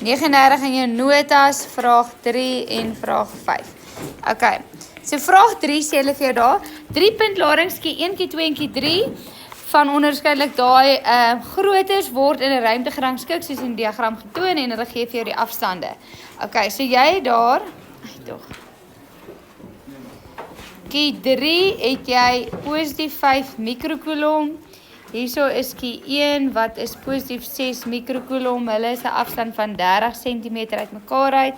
39 in jou notas, vraag 3 en vraag 5. Okay, so vraag 3 sê hulle vir jou daar, 3 puntladings keer 1 keer 2 en keer 3 van onderskeidelik daai grootes word in 'n ruimte gerangskik soos in die diagram getoon en hulle gee vir jou die afstande. Okay, so jy daar, tog. Kie 3 het jy positief 5 mikrocoulomb. Hierso is kie 1 wat is positief 6 mikrocoulomb. Hulle is 'n afstand van 30 cm uit mekaar uit.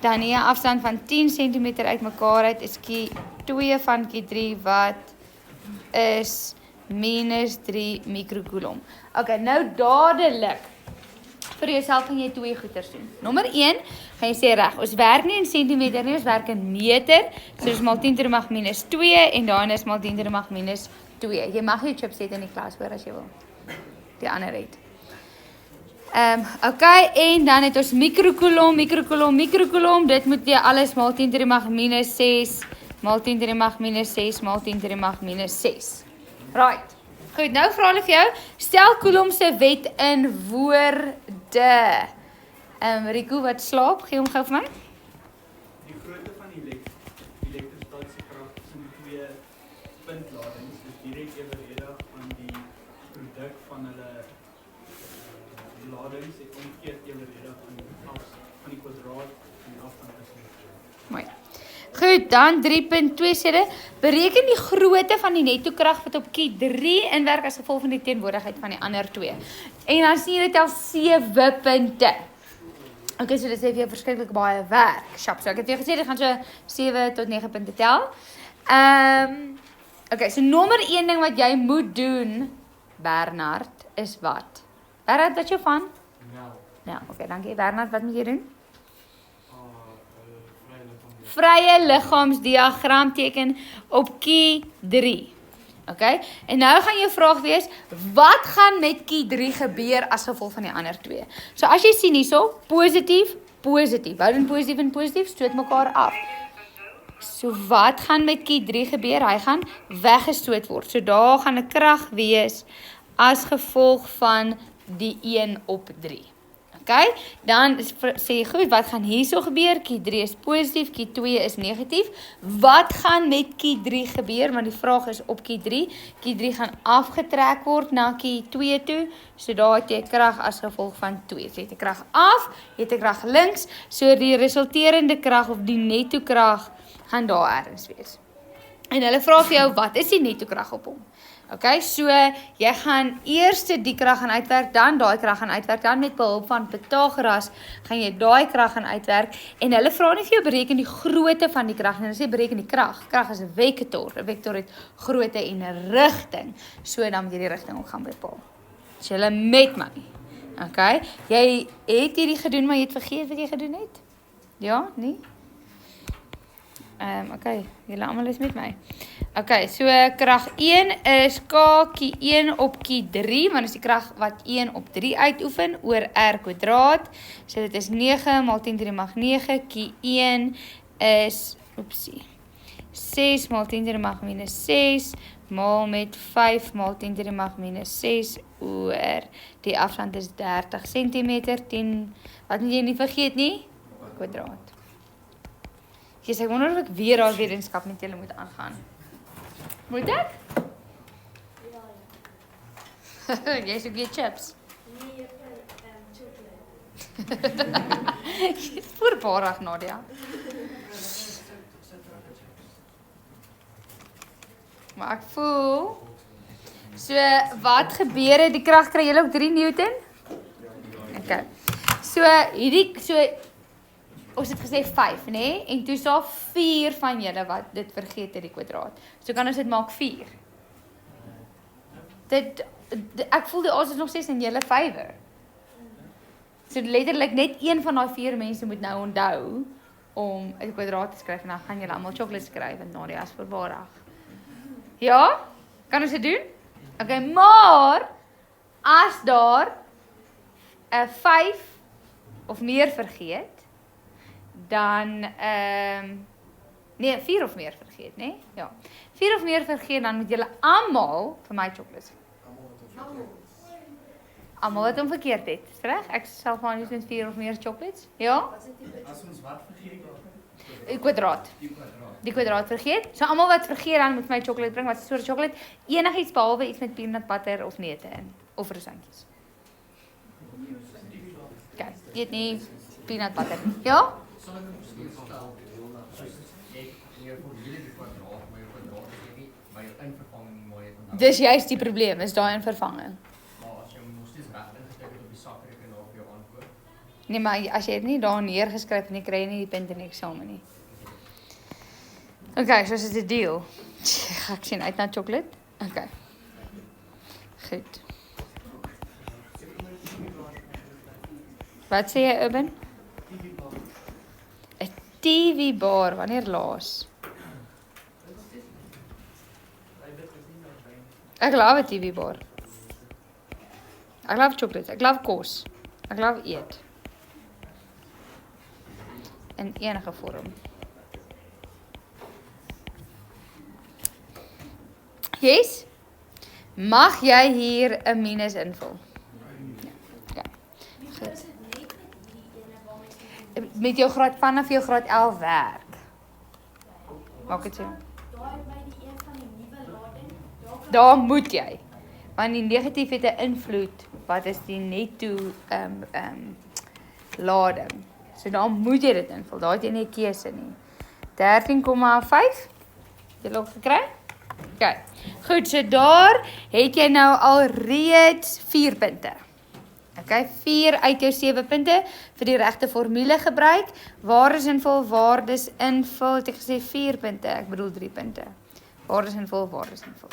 Dan hier 'n afstand van 10 cm uit mekaar uit is kie 2 van kie 3 wat is minus 3 mikrocoulomb. Okay, nou dadelik vir jouself gaan jy 2 goeters doen. Nommer 1, gaan jy sê reg, ons werk nie in centimeter nie, ons werk in meter. So dis maal 10 to die mag minus 2 en daarna is maal 10 to die mag minus 2. Jy mag jou chips het in die klas hoor as jy wil. Die ander het. Okay, en dan het ons mikrocoulomb. Dit moet jy alles maal 10 to die mag minus 6, maal 10 to die mag minus 6, maal 10 to die mag minus 6. Right. Goed, nou vra hulle vir jou, stel Coulomb se wet in woorde. Rico wat slaap, gee hom gou vir my. Die grootte van die elektrostatiese krag tussen twee puntladings is direk evenredig aan die produk van hulle ladings en omgekeerd evenredig aan die kwadraat en die afstand tussen die twee. Mooi. Goed, dan 3.2 sê dit, bereken die grootte van die netto krag wat op kie 3 inwerk as gevolg van die teenwoordigheid van die ander 2. En dan sien jy dit al 7 punte. Okay, so dit sê vir jou verskriklik baie werk. Sharp, so ek het vir jou gesê, dit gaan so 7 tot 9 punte tel. Okay, so nommer 1 ding wat jy moet doen, Bernard, is wat? Bernard, wat jou van? Nou, okay, dankie. Bernard, wat moet jy doen? Vrye liggaamsdiagram teken op kie 3. Okay? En nou gaan jou vraag wees, wat gaan met kie 3 gebeur as gevolg van die ander 2? So as jy sien hierso, positief, positief. Hou dan positief en positief, stoot mekaar af. So wat gaan met kie 3 gebeur? Hy gaan weggestoot word. So daar gaan 'n krag wees as gevolg van die 1 op 3. Okay, dan sê jy goed, wat gaan hierso gebeur? Kie 3 is positief, kie 2 is negatief. Wat gaan met kie 3 gebeur? Want die vraag is op kie 3. Kie 3 gaan afgetrek word na kie 2 toe. So daar het jy krag as gevolg van 2. So jy het 'n krag af, jy het 'n krag links. So die resulterende krag of die netto krag gaan daar ergens wees. En hulle vra vir jou, wat is die netto krag op hom? Okay, so jy gaan eers die krag gaan uitwerk, dan daai krag gaan uitwerk, dan met behulp van Pythagoras gaan jy daai krag gaan uitwerk en hulle vra nie vir jou bereken die grootte van die krag nie, hulle sê bereken die krag. Krag is 'n vektor. 'n Vektor het grootte en 'n rigting. So dan moet jy die rigting ook gaan bepaal. So julle met my. Okay, jy het hierdie gedoen, maar jy het vergeet wat jy gedoen het? Ja, nie? Okay, julle almal is met my. Okay, so krag 1 is k kie 1 op kie 3, want is die krag wat 1 op 3 uitoefen oor r kwadraat. So dit is 9 maal 10 to die mag 9, kie 1 is, 6 maal 10 to die mag minus 6, maal met 5 maal 10 to die mag minus 6 oor, die afstand is 30 cm, 10, wat moet jy nie vergeet nie? Kwadraat. Ek wonder of ek weer daar wetenskap met julle moet aangaan. Moet ek? Ja. Jy soek weer chips. Nee, chocolate. Jy is voorbarig, Nadia. Maar ek voel, so wat gebeur, die krag kry julle ook 3 Newton? Okay. So ons het gesê 5, nê? En toe is daar 4 van julle wat dit vergeet het die kwadraat. So kan ons dit maak 4. Ek voel die ons is nog 6 en julle 5. So letterlik net een van daai 4 mense moet nou onthou om 'n kwadraat te skryf en dan gaan julle almal chocolate skryf en Nadia is voorbarig. Ja? Kan ons dit doen? Okay, maar as daar 'n 5 of meer vergeet, dan, nee, 4 of meer vergeet, nee? Ja. 4 of meer vergeet, dan moet julle almal vir my chocolates. Almal wat hom verkeerd het, is reg? Ek sal van iets met 4 of meer chocolates. Ja? As ons wat vergeet? Die kwadraat. Die kwadraat vergeet. So almal wat vergeet dan moet my chocolate bring. Wat is 'n soort chocolate? Enigiets behalwe iets met peanut butter of neute in of rosantjies. Kyk, eet nie peanut butter nie. Ja? Dis juist die probleem, is daai in vervanging. Nee, maar as jy dit nie daar neergeskryf en jy kry nie die punt in die eksamen nie. Okay, so is dit 'n deal. Ek sien uit na chocolate. Okay. Goed. Wat sê jy, Urban? 'n TV bar, wanneer laas? Ek love 'n TV bar. Ek love chocolate, ek love kos. Ek love eet. In enige vorm. Yes? Mag jy hier 'n minus invul? Ja. Goed. Met jou graad vanaf jou graad 11 werk. Maak dit so. Daar moet jy. Want die negatief het 'n invloed. Wat is die netto lading? So daar moet jy dit invul. Daar het jy nie 'n keuse nie. 13,5. Jy het gekry? OK. Goed, so daar het jy nou al reeds 4 punte. OK, 4 uit jou 7 punte vir die regte formule gebruik. Waardes invul, waardes invul. Het ek gesê 4 punte, ek bedoel 3 punte. Waardes invul, waardes invul.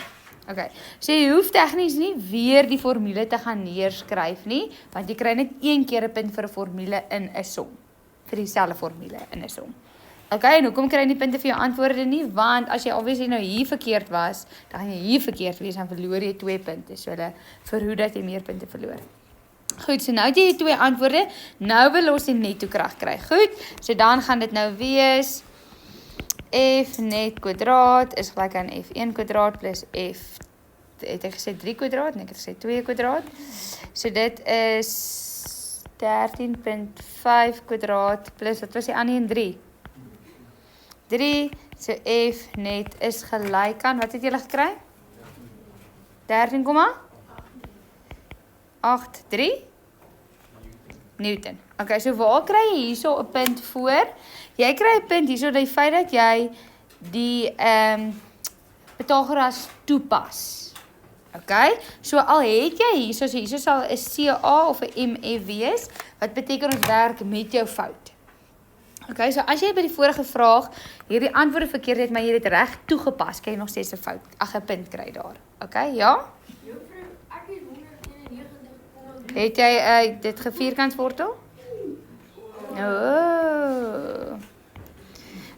OK, so jy hoef tegnies nie weer die formule te gaan neerskryf nie, want jy kry net 1 keer 'n punt vir 'n formule in 'n som. Vir dieselfde formule in 'n som. OK, en hoekom kry jy nie punte vir jou antwoorde nie? Want as jy obviously nou hier verkeerd was, dan gaan jy hier verkeerd wees, dan verloor jy 2 punte. So hulle verhoed dat jy meer punte verloor. Goed, so nou het jy 2 antwoorde. Nou wil ons die netto krag kry. Goed, so dan gaan dit nou wees f net kwadraat is gelyk aan f1 kwadraat plus f, het ek gesê 3 kwadraat, en ek het gesê 2 kwadraat. So dit is 13,5 kwadraat plus, wat was die ander een? 3. 3, so f net is gelyk aan, wat het julle gekry? 13,83 Newton. Okay, so waar kry jy hierso 'n punt voor? Jy kry 'n punt hierso dat die feit dat jy die Pythagoras toepas. Okay, so al het jy hierso sal 'n CA of 'n MF wees, wat beteken ons werk met jou fout. Okay, so as jy by die vorige vraag hierdie antwoorde verkeerd het, maar jy het dit reg toegepas, kan jy nog steeds 'n fout, 'n punt kry daar. Okay, ja? Het jy dit gevierkantswortel? Oh.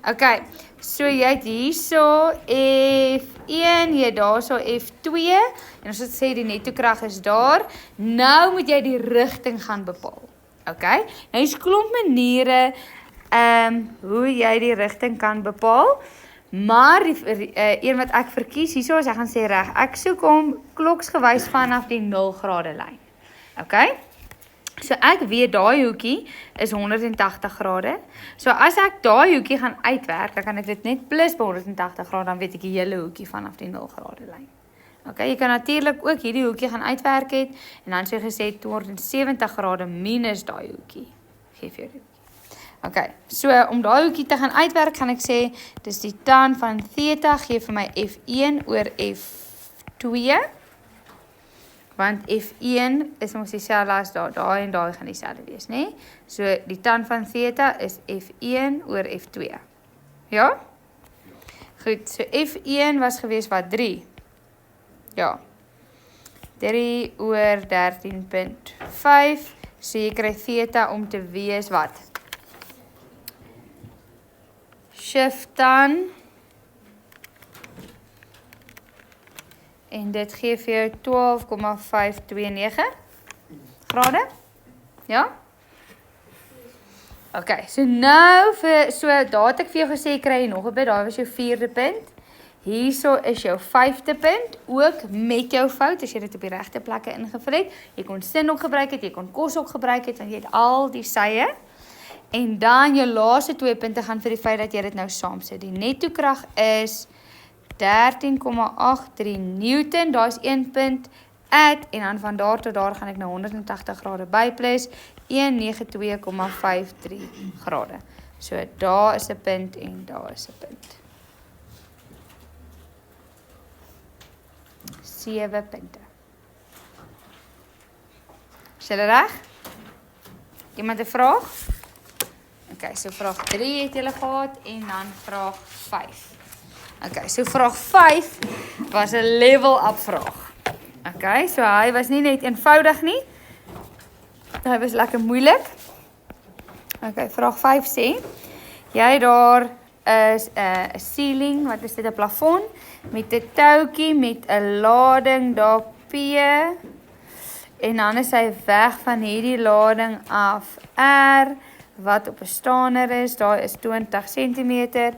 Okay, so jy het hierso F1, jy het daarso F2, en ons het sê die netto krag is daar. Nou moet jy die rigting gaan bepaal. Okay, nou is klomp maniere hoe jy die rigting kan bepaal, maar die een wat ek verkies, hierso as ek gaan sê reg, ek soek hom kloksgewys vanaf die 0 grade lyn. Okay, so ek weet daai hoekie is 180 grade, so as ek daai hoekie gaan uitwerk, dan kan ek dit net plus by 180 grade, dan weet ek die hele hoekie vanaf die 0 grade lyn. Okay, jy kan natuurlik ook hierdie hoekie gaan uitwerk het, en dan sê gesê 270 grade minus daai hoekie, geef jou die. Okay, so om daai hoekie te gaan uitwerk, gaan ek sê, dis die tan van theta gee vir my F1 oor F2, want F1 is ons dieselfde as daai en daai gaan dieselfde wees, né? So die tan van theta is F1 oor F2. Ja? Goed, so F1 was gewees wat 3. Ja. 3 oor 13,5. So jy kry theta om te wees wat? Shift tan. En dit gee vir jou 12,529 grade. Ja? Okay, so nou so daar het ek vir jou gesê kry jy nog 'n bit, daar was jou 4de punt. Hierso is jou 5de punt, ook met jou fout, as jy dit op die regte plekke ingevul het. Jy kon sin ook gebruik het, jy kon kos ook gebruik het, want jy het al die sye. En dan jou laaste 2 punte gaan vir die feit dat jy dit nou saamsit. Die netto krag is 13,83 Newton, daar is 1 punt, add, en dan van daar tot daar gaan ek nou 180 grade by plus 192,53 grade. So daar is 'n punt en daar is 'n punt. 7 punte. Is julle reg? Iemand 'n vraag? Okay, so vraag 3 het julle gehad en dan vraag 5. Okay, so vraag 5 was 'n level up vraag. Okay, so hy was nie net eenvoudig nie. Hy was lekker moeilik. Okay, vraag 5 sê, jy daar is 'n ceiling, wat is dit, 'n plafon, met 'n touwtjie, met 'n lading daar P, en dan is hy weg van hierdie lading af R, wat op 'n staander is, daar is 20 cm,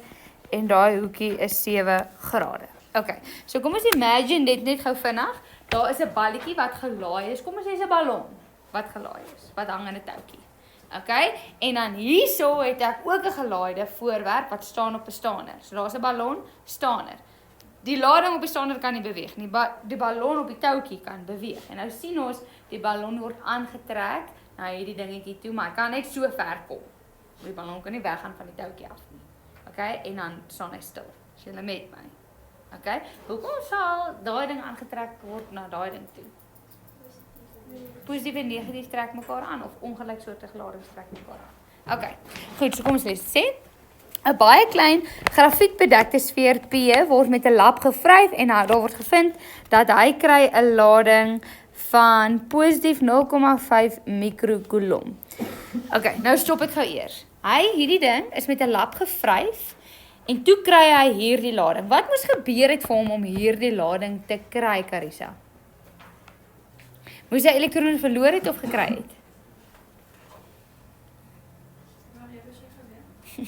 en daai hoekie is 7 grade. Okay, so kom ons imagine dit net gou vinnig, daar is 'n balletjie wat gelaai is, kom ons sê is 'n ballon, wat gelaai is, wat hang in 'n touwtjie. Okay, en dan hierso het ek ook 'n gelaaide voorwerp wat staan op 'n staander. So daar's 'n ballon, staander. Die lading op die staander kan nie beweeg nie, die ballon op die touwtjie kan beweeg. En nou sien ons, die ballon word aangetrek na hierdie dingetjie toe, maar hy kan net so ver kom. Die ballon kan nie weggaan van die touwtjie af nie. Okay, en dan staan hy stil. Is julle met my? Okay, hoekom sal daai ding aangetrek word na daai ding toe? Positief en negatief trek mekaar aan, of ongelyksoortige ladings trek mekaar aan. Okay, goed, so kom ons lees. Sê, 'n baie klein grafietbedekte sfeer P word met 'n lap gevryf en daar word gevind dat hy kry 'n lading van positief 0,5 mikrocoulomb. Okay, nou stop ek gou eers. Hierdie ding is met 'n lap gevryf en toe kry hy hierdie lading. Wat moes gebeur het vir hom om hierdie lading te kry, Carissa? Moes hy elektrone verloor het of gekry het?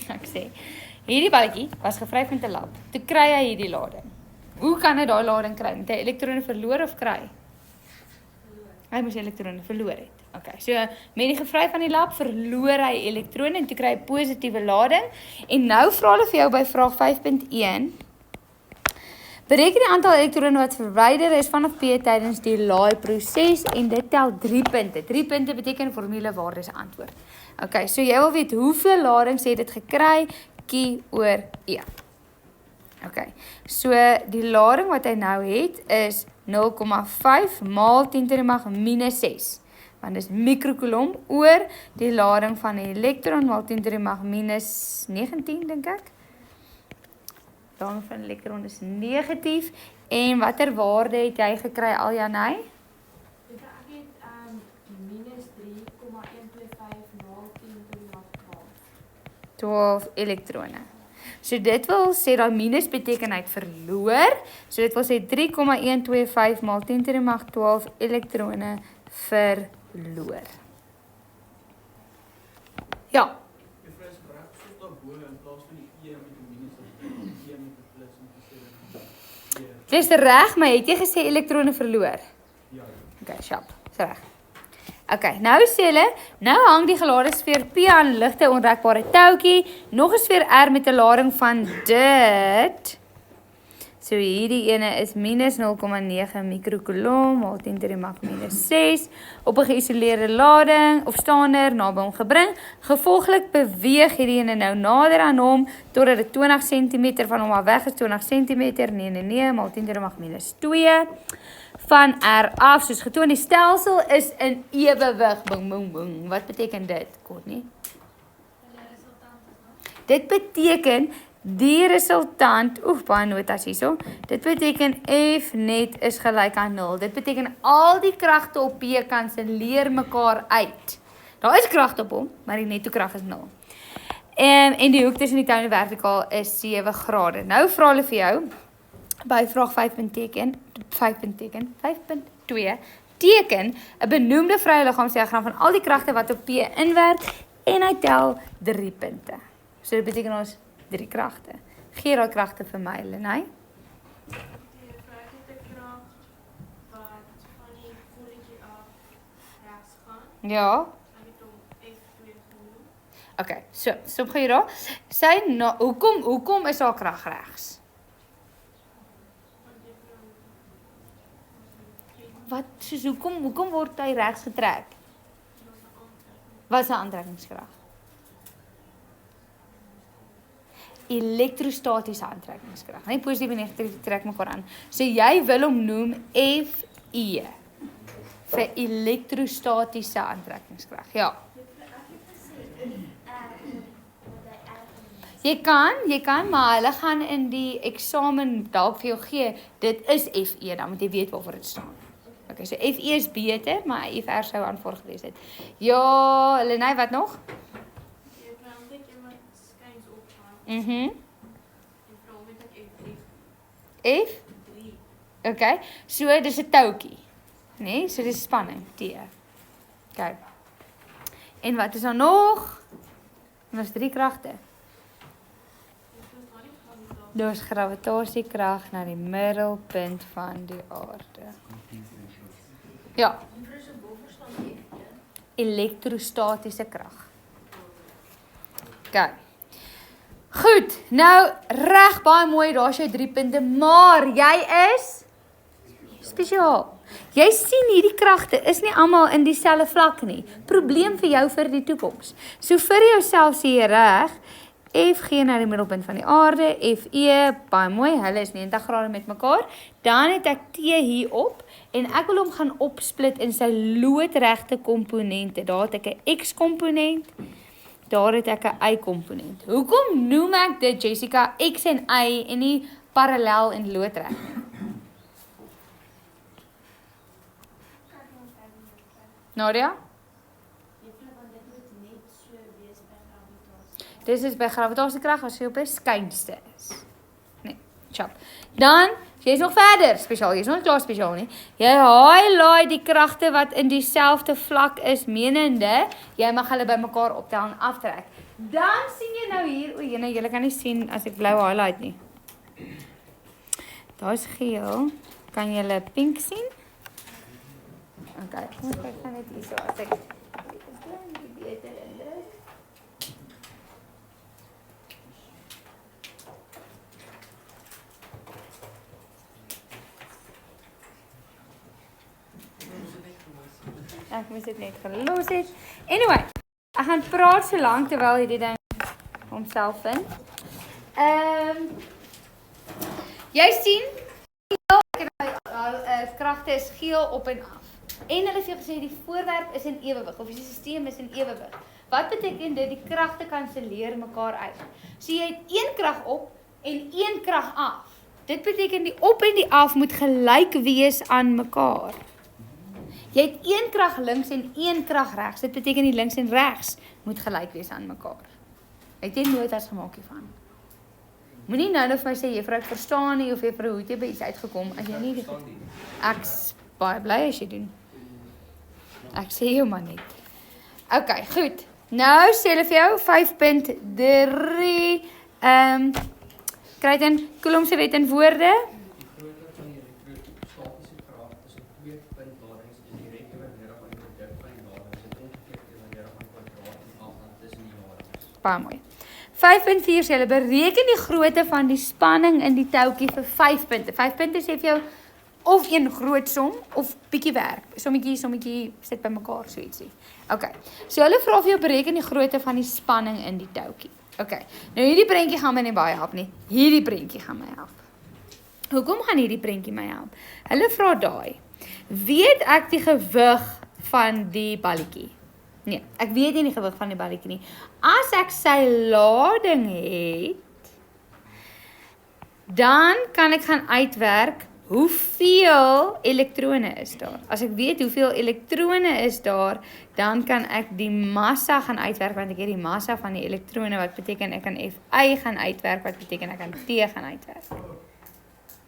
Ek sê, hierdie balletjie was gevryf met 'n lap. Toe kry hy hierdie lading. Hoe kan hy daai lading kry? Moet hy elektrone verloor of kry? Hy moes elektrone verloor het. Okay, so met die gevryf van die lap verloor hy elektrone en toe kry hy positiewe lading. En nou vra hulle vir jou by vraag 5.1. Bereken die aantal elektrone wat verwyder is vanaf P tydens die laai proses en dit tel 3 punte. 3 punte beteken formulewaardes antwoord. Okay, so jy wil weet hoeveel ladings het dit gekry, Q oor E. Okay, so die lading wat hy nou het is 0,5 maal 10 to die mag minus 6. Want dit is mikrocoulomb oor die lading van die elektron maal 10 to die mag minus 19, dink ek. Lading van elektron is negatief. En watter waarde het jy gekry, Aljanay? Ek het minus 3,125 maal 10 to die mag 12. 12 elektrone. So dit wil sê, dat minus beteken hy het verloor. So dit wil sê 3,125 maal 10 to die mag 12 elektrone verloor. Ja. Juffrou is reg, soos daarbo in plaas van die E met die minus of die E met die plus en die C. Dis reg, maar het jy gesê elektrone verloor? Ja. Okay, sharp. Dis reg. Okay, nou sê hulle, nou hang die gelade sfeer P aan ligte onrekbare touwtjie, nog 'n sfeer R met 'n lading van dit. So hierdie ene is minus 0,9 mikrocoulomb maal 10 to die mag minus 6 op 'n geïsoleerde lading of staander naby hom gebring. Gevolglik beweeg hierdie ene nou nader aan hom totdat dit 20 cm van hom af weg is, 20 cm, nee, maal 10 to die mag minus 2 van R af, soos getoon, die stelsel is in ewewig. Bing, bing, bing. Wat beteken dit, Courtney? Dit beteken die resultant, baie notas hierso, dit beteken F net is gelyk aan 0. Dit beteken al die kragte op P kanselleer mekaar uit. Daar is kragte op hom, maar die netto krag is 0. En die hoek tussen die tou en die vertikaal is 7 grade. Nou vra hulle vir jou, by vraag 5.2, teken 'n benoemde vrye liggaamsdiagram van al die kragte wat op P inwerk en hy tel 3 punte. So dit beteken ons 3 kragte. Gee daai kragte vir my, Lenay. Die vraag het 'n krag wat van die voetjie af regs gaan. Ja. Ek het hom F2 genoem. Okay, so stop gou hier daar. Hoekom is haar krag regs? Want jy kan Wat soos hoekom word hy regs getrek? Wat is 'n aantrekkingskrag? Elektrostatiese aantrekkingskrag. Nee, positief en negatief trek mekaar aan. So jy wil hom noem Fe vir elektrostatiese aantrekkingskrag. Ja. Jy kan, maar hulle gaan in die eksamen dalk vir jou gee, dit is Fe, dan moet jy weet waarvoor dit staan. Okay, so Fe is beter, maar FR sou aanvaar gewees het. Ja, Lenay, wat nog? jy vra om dit iemand skuins opgaan. Mhm. En vra om dit ek F3. F? Okay, so dis 'n toutjie. Nee, so dis spanning, T. Okay. En wat is daar nog? Ons 3 kragte. Daar's gravitasiekrag na die middelpunt van die aarde. Ja. Elektrostatiese krag. Okay. Goed, nou reg baie mooi, daar's jou 3 punte, maar jy is spesiaal. Jy sien hierdie kragte is nie almal in dieselfde vlak nie. Probleem vir jou vir die toekoms. So vir jouself sê jy reg, F gee na die middelpunt van die aarde, Fe, baie mooi, hulle is 90 grade met mekaar. Dan het ek T hier op en ek wil hom gaan opsplit in sy loodregte komponente. Daar het ek 'n X-komponent, daar het ek 'n Y-komponent. Hoekom noem ek dit, Jessica, X en Y en nie parallel en loodreg? Nadia? Dis is by gravitasiekrag as jy op 'n skynste is. Nee, chop. Dan, jy's nog verder spesiaal, jy's nog nie klaar spesiaal nie. Jy highlight die kragte wat in dieselfde vlak is, menende jy mag hulle bymekaar optel en aftrek. Dan sien jy nou hier, o jene, julle kan nie sien as ek blou highlight nie. Daar's geel. Kan julle pink sien? Okay, kom ek gaan net hier so as ek beter indruk. Ek moes dit net gelos het. Anyway, ek gaan praat so lank terwyl hierdie ding homself vind. Jy sien, kragte is geel op en af. En hulle het vir jou gesê die voorwerp is in ewewig of die stelsel is in ewewig. Wat beteken dit? Die kragte kanselleer mekaar uit. So jy het een krag op en een krag af. Dit beteken die op en die af moet gelyk wees aan mekaar. Jy het een krag links en een krag regs. Dit beteken die links en regs moet gelyk wees aan mekaar. Het jy notas gemaak hiervan? Moenie nou vir my sê juffrou ek verstaan nie of juffrou hoe het jy by iets uitgekom as jy nie ek's baie bly as jy doen. Ek sê jou maar net. Okay, goed. Nou sê hulle vir jou 5.3 kry dan Coulomb se wet in woorde. Baie mooi. 5.4 sê hulle bereken die grootte van die spanning in die toutjie vir 5 punte. 5 punte sê vir jou of een groot som of bietjie werk. Sommetjie sit by mekaar so ietsie. Okay. So hulle vra vir jou bereken die grootte van die spanning in die toutjie. Okay. Nou hierdie prentjie gaan my nie baie help nie. Hierdie prentjie gaan my help. Hoekom gaan hierdie prentjie my help? Hulle vra daai. Weet ek die gewig van die balletjie? Nee, ek weet nie die gewig van die balletjie nie. As ek sy lading het, dan kan ek gaan uitwerk hoeveel elektrone is daar. As ek weet hoeveel elektrone is daar, dan kan ek die massa gaan uitwerk, want ek het die massa van die elektrone, wat beteken ek kan Fi gaan uitwerk, wat beteken ek kan T gaan uitwerk.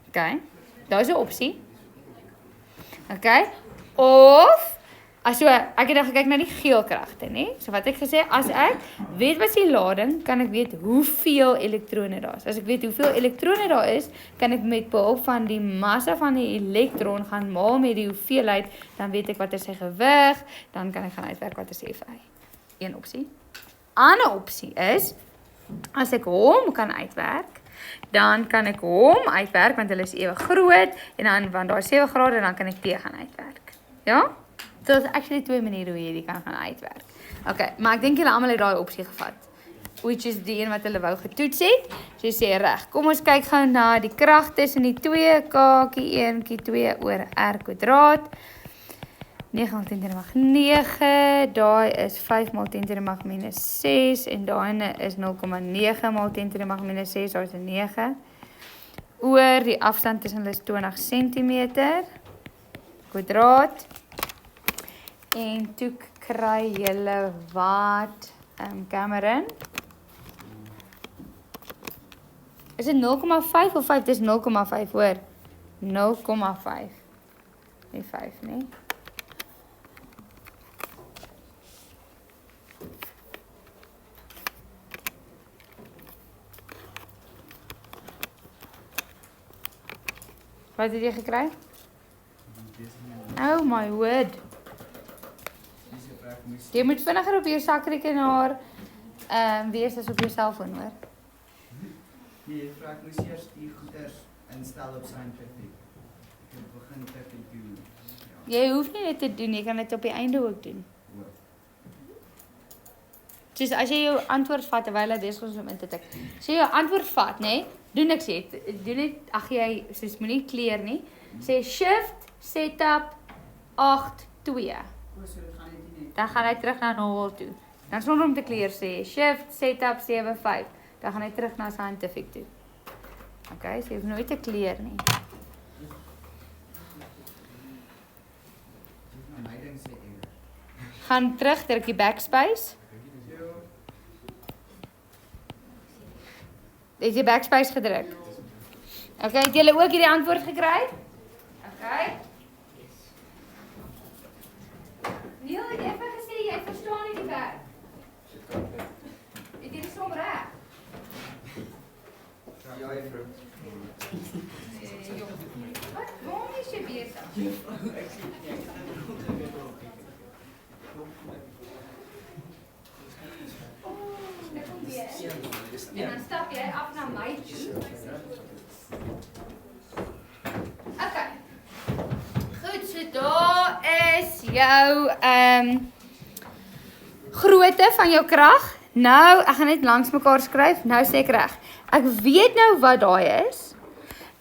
Okay, daar is 'n opsie. Okay, of So, ek het nou gekyk na die geelkragte, né? So wat ek gesê, as ek weet wat is die lading, kan ek weet hoeveel elektrone daar is. As ek weet hoeveel elektrone daar is, kan ek met behulp van die massa van die elektron gaan maal met die hoeveelheid, dan weet ek wat is sy gewig, dan kan ek gaan uitwerk wat is die Fi. Een opsie. Ander opsie is, as ek hom kan uitwerk, dan kan ek hom uitwerk, want hulle is ewe groot, en dan, want daar is 7 grade, dan kan ek T gaan uitwerk. Ja? So, is actually 2 maniere hoe jy die kan gaan uitwerk. Okay, maar ek dink julle almal het daai opsie gevat. Which is die een wat hulle wou getoets het. So jy sê reg. Kom ons kyk gou na die krag tussen die 2 k/1 × 2 oor r kwadraat. 9 × 10⁻9, daai is 5 × 10⁻6 en daai is 0,9 × 10⁻6, daar is 'n 9. Oor die afstand tussen hulle is 20 cm kwadraat. En toe kry julle wat Cameron. Is dit 0,5 of 5? Dis 0,5 hoor. 0,5. Nie 5 nie. Wat het jy gekry? Oh my word. Jy moet vinniger op jou sakrekenaar wees as op jou selfoon hoor. Nee, jy vra ek moes eers die goeders instel op Scientific. Ek het begin Scientific doen. Ja. Jy hoef nie dit te doen, jy kan dit op die einde ook doen. Dus as jy jou antwoord vat terwyl jy besig is om in te tik. As jy jou antwoord vat, nê, doen niks jy. Doen net ag jy soos moenie kleer nie. Sê shift setup 82. Dan gaan hy terug na 0 toe. Dan sonder om te kleer sê shift setup 75. Dan gaan hy terug na Scientific toe. Okay, so jy hoef nooit te kleer nie. Gaan terug, druk die backspace. Het jy backspace gedruk? Okay, het julle ook hierdie antwoord gekry? Okay. Neil, het jy even gesê, jy verstaan nie die werk? Het jy die som reg? Ja, juffrou. Wat? Waarom is jy besig? Ek kom weer. En dan stap jy af na my toe. Okay. Goed, so daar is jou grootte van jou krag. Nou, ek gaan net langs mekaar skryf. Nou sê ek reg. Ek weet nou wat daai is.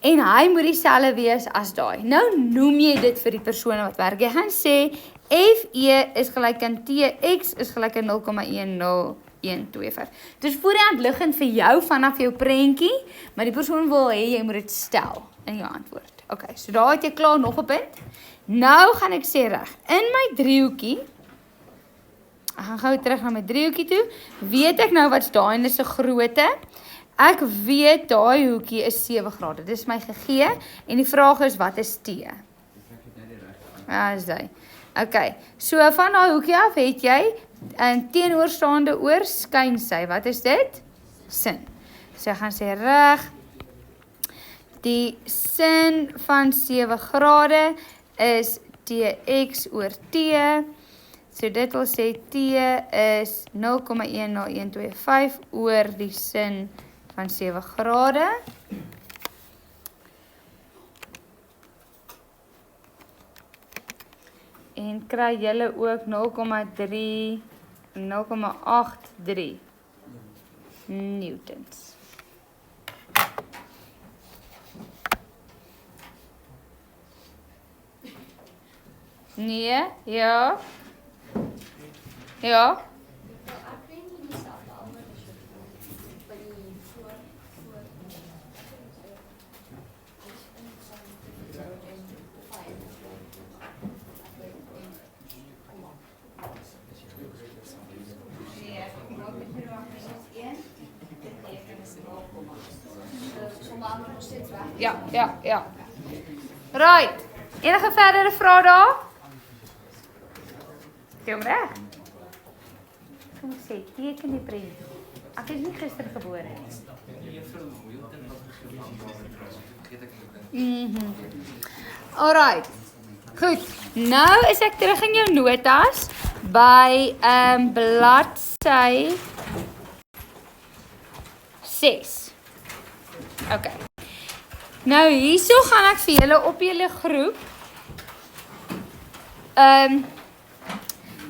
En hy moet dieselfde wees as daai. Nou noem jy dit vir die persone wat werk. Jy gaan sê FE is gelyk aan TX is gelyk aan 0,10125. Dis voor die hand liggend vir jou vanaf jou prentjie, maar die persoon wil hê jy moet dit stel in jou antwoord. Okay, so daar het jy klaar nog 'n punt. Nou gaan ek sê reg, in my driehoekie, ek gaan gou terug na my driehoekie toe, weet ek nou wat's daai se grootte. Ek weet daai hoekie is 7 grade. Dis my gegee en die vraag is wat is T? Ja, is hy. Okay. So van daai hoekie af het jy 'n teenoorstaande oor skynsy. Wat is dit? Sin. So ek gaan sê reg. Die sin van 7 grade is TX oor T. So dit wil sê T is 0,10125 oor die sin van 7 grade. En kry julle ook 0,83 newtons. Nee, ja. Ja. Ja. Right. Enige verdere vrae daar? Jy hom reg? Kom ek sê, teken die prent. Ek is nie gister gebore nie. Alright. Goed. Nou is ek terug in jou notas by bladsy 6. Okay. Nou hierso gaan ek vir julle op julle groep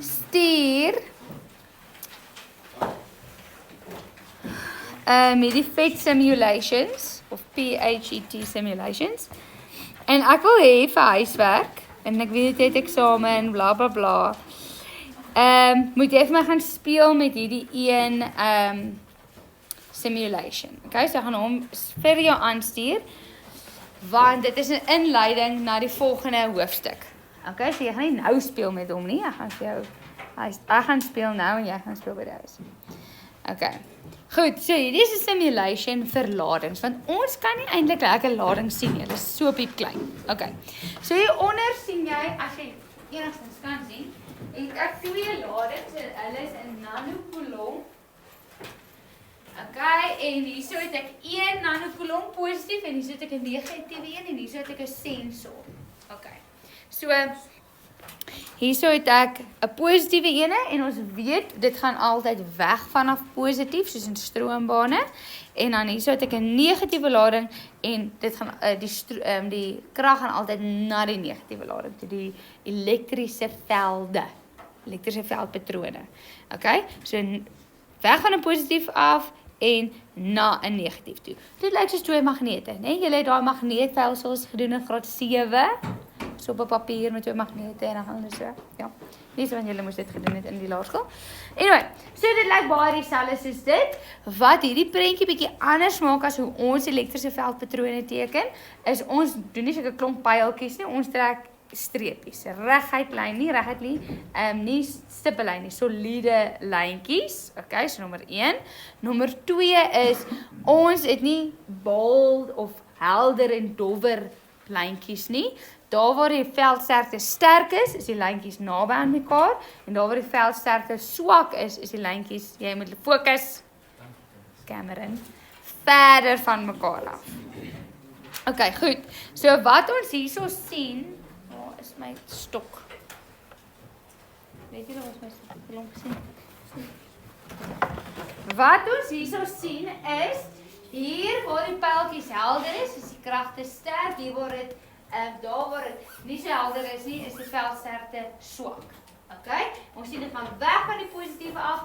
stuur hierdie PhET simulations of PhET simulations. En ek wil hê vir huiswerk en ek weet dit het eksamen bla bla bla. Moet jy vir my gaan speel met hierdie een simulation. Okay, so ek gaan hom vir jou aanstuur want dit is 'n inleiding na die volgende hoofstuk. Okay, so jy gaan nie nou speel met hom nie. Ek gaan vir jou ek gaan speel nou en jy gaan speel by die huis. Okay. Goed, so hierdie is 'n simulation vir ladings want ons kan nie eintlik lekker ladings sien nie. Dit is so piep klein. Okay. So hieronder sien jy as jy enigstens kan sien, het ek 2 ladings en hulle is in nanocoulomb. Okay, en hierso het ek 1 nanocoulomb positief en hierso het ek 'n negatiewe een en hierso het ek 'n sensor. Okay. So hierso het ek 'n positiewe ene en ons weet dit gaan altyd weg vanaf positief soos in stroombane en dan hierso het ek 'n negatiewe lading en dit gaan die krag gaan altyd na die negatiewe lading toe, die elektriese veldpatrone. Okay? So weg van 'n positief af en na 'n negatief toe. Dit lyk soos 2 magnete, né? Julle het daai magneetstelsels gedoen in graad 7. So op 'n papier met 2 magnete en dan gaan hulle so. Ja. Nie so van julle moes dit gedoen het in die laerskool. Anyway, so dit lyk baie dieselfde soos dit. Wat hierdie prentjie bietjie anders maak as hoe ons elektriese veldpatrone teken, is ons doen nie sulke klomp pyltjies nie. Ons trek streepies. Reguit lyn, nie stippellyn nie, soliede lyntjies. Okay, so nommer 1. Nommer 2 is ons het nie bold of helder en dowwer lyntjies nie. Daar waar die veldsterkte sterk is die lyntjies naby aan mekaar en daar waar die veldsterkte swak is die lyntjies, jy moet fokus, Cameron, verder van mekaar af. Okay, goed. So wat ons hierso sien, waar is my stok? Weet julle wat my stok gesien? Wat ons hierso sien is hier waar die pyltjies helder is die kragte sterk, hier waar dit daar waar dit nie so helder is nie, is die veldsterkte swak. Okay? Ons sien dit gaan weg van die positiewe af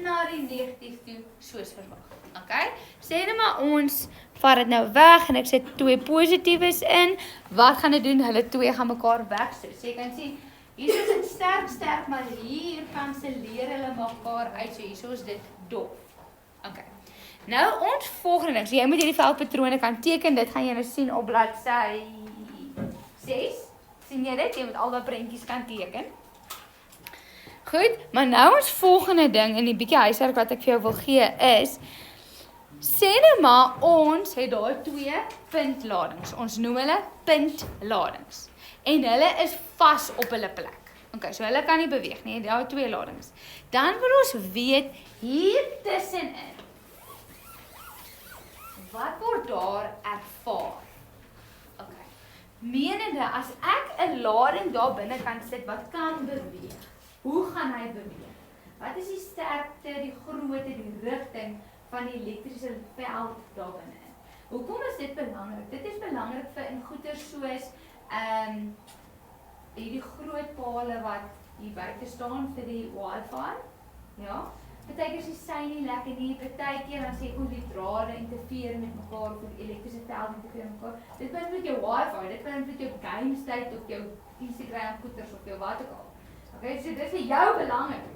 na die negatief toe soos verwag. Okay? Sê nou maar ons vat dit nou weg en ek sit 2 positiefes in. Wat gaan dit doen? Hulle 2 gaan mekaar wegstoot. So jy kan sien hier is dit sterk, maar hier kanselleer hulle mekaar uit. So hier is dit dof. Okay. Nou ons volgende ding, so jy moet hierdie veldpatrone kan teken. Dit gaan jy nou sien op bladsy 6. Sien jy dit? Jy moet al daai prentjies kan teken. Goed, maar nou ons volgende ding in die bietjie huiswerk wat ek vir jou wil gee is, sê nou maar ons het daai 2 puntladings. Ons noem hulle puntladings. En hulle is vas op hulle plek. Okay, so hulle kan nie beweeg nie, daai 2 ladings. Dan wil ons weet hier tussenin. Wat word daar ervaar? Okay. Menende as ek 'n lading daar binne kan sit wat kan beweeg. Hoe gaan hy beweeg? Wat is die sterkte, die grootte, die rigting van die elektriese veld daar binne? Hoekom is dit belangrik? Dit is belangrik vir in goeder soos hierdie groot pale wat hier buite staan vir die Wi-Fi. Ja. Partykeer is die sein nie lekker nie. Partykeer dan sê kom die drade interfereer met mekaar of die elektriese veld interfereer met mekaar. Dit beïnvloed jou Wi-Fi, dit beïnvloed jou game state of jou Instagram goeders of jou wat ook al. Okay, so dit is vir jou belangrik.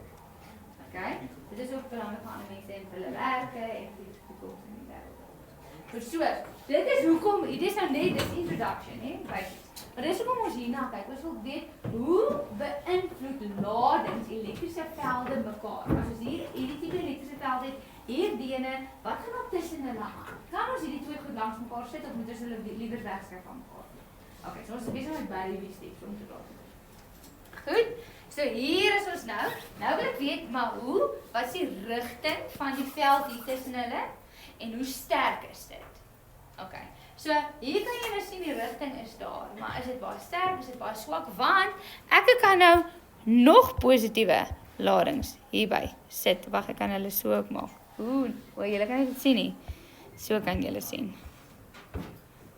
Okay? Dit is ook belangrik vir ander mense en vir hulle werke en vir die toekoms in die wêreld. So, dit is hoekom, dit is nou net dis introduction, hè, basies. Maar dis hoekom ons hierna kyk. Ons wil weet hoe beïnvloed ladings elektriese velde mekaar. As ons hierdie tipe elektriese veld het, hierdie ene, wat gaan op tussen hulle aan? Kan ons hierdie 2 goed langs mekaar sit of moet ons hulle liewer wegskryf van mekaar? Okay, so ons is besig met baie steps om te praat. Goed. So hier is ons nou. Nou wil ek weet, maar hoe, wat is die rigting van die veld hier tussen hulle en hoe sterk is dit? Okay. So hier kan jy nou sien die rigting is daar, maar is dit baie sterk, is dit baie swak, want ek kan nou nog positiewe ladings hierby sit. Wag, ek kan hulle so ook maak. Julle kan dit sien nie. So kan julle sien.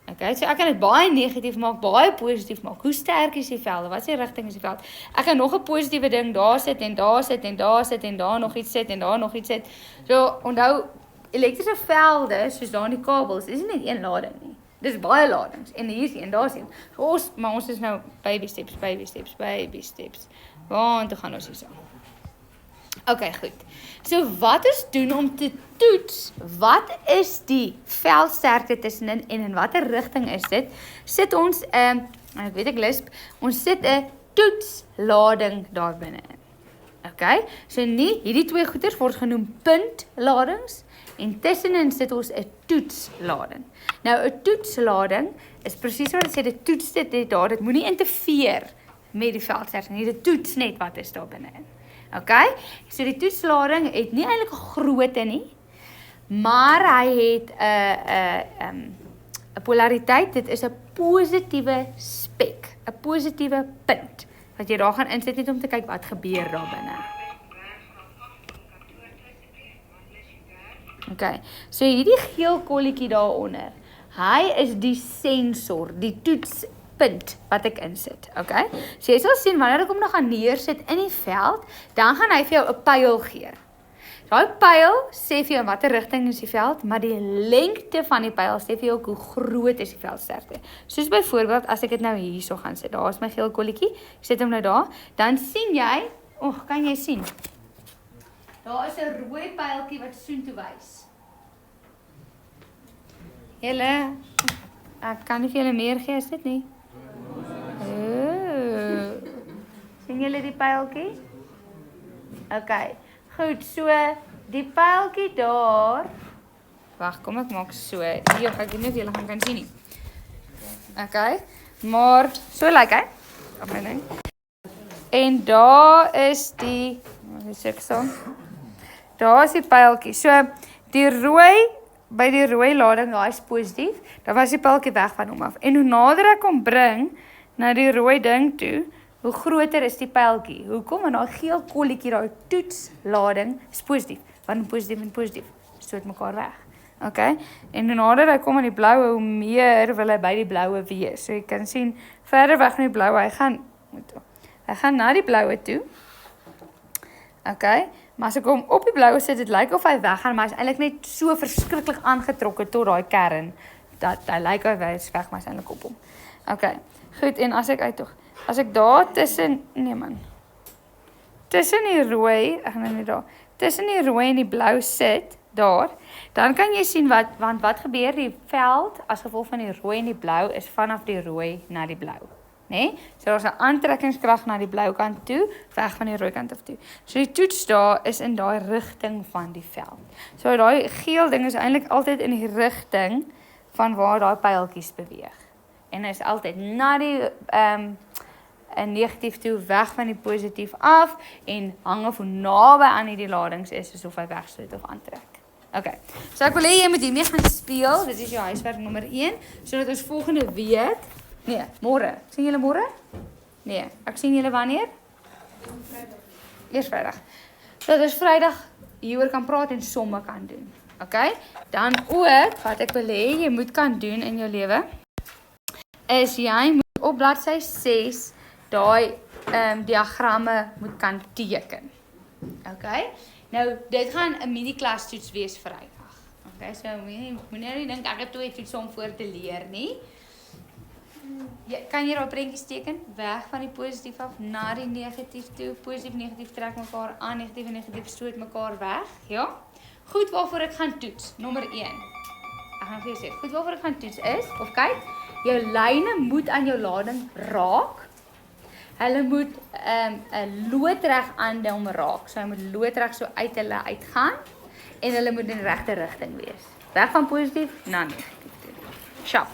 Okay, so ek kan dit baie negatief maak, baie positief maak. Hoe sterk is die velde? Wat is die rigting is die veld? Ek kan nog 'n positiewe ding daar sit en daar sit en daar sit en daar nog iets sit en daar nog iets sit. So onthou, elektriese velde, soos daar in die kabels, is nie net een lading nie. Dis baie ladings en hier is een, daar is een. So maar ons is nou baby steps, baby steps, baby steps. Want toe gaan ons hierso. Okay, goed. So wat ons doen om te toets, wat is die veldsterkte tussenin en in watter rigting is dit? Sit ons, ek weet ek lisp, ons sit 'n toetslading daar binne in. Okay, so nie, hierdie twee goeders word genoem puntladings en tussenin sit ons 'n toetslading. Nou 'n toetslading is presies wat dit sê, dit toets dit daar, dit moenie interfereer met die veldsterkte nie, dit toets net wat is daar binne in. Okay, so die toetslading het nie eintlik 'n grootte nie, maar hy het 'n polariteit, dit is 'n positiewe spek, 'n positiewe punt, wat jy daar gaan insit net om te kyk wat gebeur daar binne. Okay, so hierdie geel kolletjie daaronder, hy is die sensor, die toetspunt wat ek insit, okay? So jy sal sien, wanneer ek hom nou gaan neersit in die veld, dan gaan hy vir jou 'n pyl gee. Daai pyl sê vir jou watter rigting is die veld, maar die lengte van die pyl sê vir jou hoe groot is die veldsterkte. Soos byvoorbeeld, as ek dit nou hierso gaan sit, daar is my geel kolletjie, ek sit hom nou daar, dan sien jy, kan jy sien? Daar is 'n rooi pyltjie wat soontoe wys. Julle, ek kan nie vir julle meer gee as dit nie. Sien julle die pyltjie? Okay, goed, so die pyltjie daar. Wag, kom ek maak so. Ek weet nie of julle kan sien nie. Okay, maar so lyk hy. Op my ding. En daar is die, wat is ek so? Daar is die pyltjie. So die rooi, by die rooi lading, daar is positief, dan was die pyltjie weg van hom af. En hoe nader ek hom bring na die rooi ding toe, hoe groter is die pyltjie. Hoekom? Want daai geel kolletjie, daai toetslading is positief. Want positief en positief stoot mekaar weg. Okay? En hoe nader hy kom aan die bloue, hoe meer wil hy by die bloue wees. So jy kan sien, verder weg van die bloue, hy gaan na die bloue toe. Okay? Maar as ek hom op die bloue sit, dit lyk of hy weggaan, maar hy is eintlik net so verskriklik aangetrokke tot daai kern, dat hy lyk of hy is weg, maar hy is eintlik op hom. Okay, goed, en as ek daar tussen, tussen die rooi, tussen die rooi en die blou sit, daar, dan kan jy sien want wat gebeur, die veld, as gevolg van die rooi en die blou, is vanaf die rooi na die blou. Nee? So daar is 'n aantrekkingskrag na die blou kant toe, weg van die rooi kant af toe. So die toets daar is in daai rigting van die veld. So daai geel ding is eintlik altyd in die rigting van waar daai pyltjies beweeg. En hy is altyd na die negatief toe, weg van die positief af en hang of hoe naby aan hierdie ladings is, asof hy wegstoot of aantrek. Okay, so ek wil hê jy moet hiermee gaan speel, dit is jou huiswerk nommer 1, sodat ons volgende week, môre. Sien julle môre? Nee, ek sien julle wanneer? Eers Vrydag. Dat ons Vrydag hieroor kan praat en somme kan doen. Okay? Dan ook, wat ek wil hê jy moet kan doen in jou lewe, is jy moet op bladsy 6 daai diagramme moet kan teken. Okay? Nou, dit gaan 'n mini-klas toets wees Vrydag. Okay, so moenie nie dink ek het 2 toets om voor te leer nie. Kan jy daar prentjies teken? Weg van die positief af, na die negatief toe. Positief, negatief trek mekaar aan, negatief en negatief stoot mekaar weg. Ja? Goed waarvoor ek gaan toets, nommer 1. Ek gaan vir jou sê, goed waarvoor ek gaan toets is, of kyk, jou lyne moet aan jou lading raak. Hulle moet 'n loodreg aan hom raak. So hy moet loodreg so uit hulle uitgaan en hulle moet in die regte rigting wees. Weg van positief na negatief toe. Sharp.